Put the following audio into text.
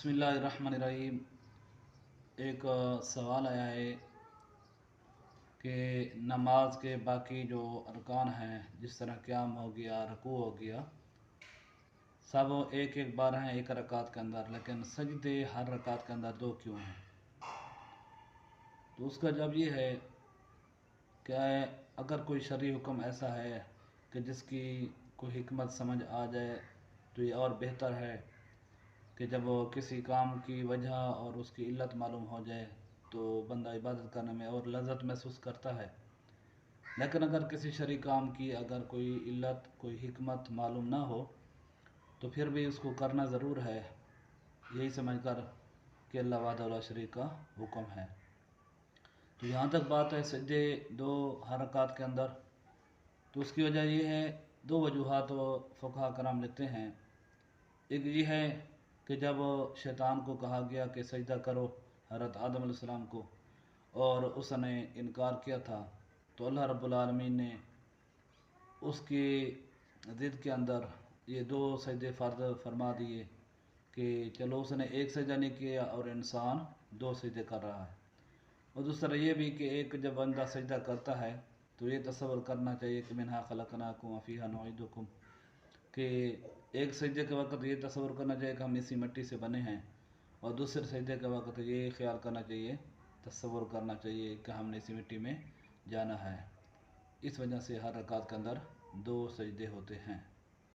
बिस्मिल्लाहिर्रहमानिर्रहीम। एक सवाल आया है कि नमाज के बाकी जो अरकान हैं, जिस तरह क़याम हो गया, रुकू हो गया, सब एक एक बार हैं एक रकात के अंदर, लेकिन सजदे हर रकात के अंदर दो क्यों हैं? तो उसका जवाब ये है कि अगर कोई शरई हुक्म ऐसा है कि जिसकी कोई हिकमत समझ आ जाए तो ये और बेहतर है कि जब वो किसी काम की वजह और उसकी इल्लत मालूम हो जाए तो बंदा इबादत करने में और लज़्ज़त महसूस करता है। लेकिन अगर किसी शरई काम की अगर कोई इल्लत कोई हिकमत मालूम ना हो तो फिर भी उसको करना ज़रूर है, यही समझकर कि अल्लाह वाहदहू ला शरीक का हुक्म है। तो यहाँ तक बात है सज्जे दो हरकत के अंदर, तो उसकी वजह ये है, दो वजूहात फ़ुक़हा कराम लिखते हैं। एक ये है कि जब शैतान को कहा गया कि सजदा करो हज़रत आदम अलैहिस्सलाम को, और उसने इनकार किया था, तो अल्लाह रब्बुल आलमीन ने उसकी ज़िद के अंदर ये दो सजदे फ़र्ज़ फरमा दिए कि चलो उसने एक सजदा नहीं किया और इंसान दो सजदे कर रहा है। और दूसरा ये भी कि एक जब बंदा सजदा करता है तो ये तसव्वुर करना चाहिए कि मिन्हा खलक़नाकुम व फ़ीहा नुईदुकुम, कि एक सजदे के वक़्त ये तसव्वुर करना चाहिए कि हम इसी मिट्टी से बने हैं, और दूसरे सजदे के वक़्त ये ख्याल करना चाहिए, तसव्वुर करना चाहिए कि हमने इसी मिट्टी में जाना है। इस वजह से हर रकात के अंदर दो सजदे होते हैं।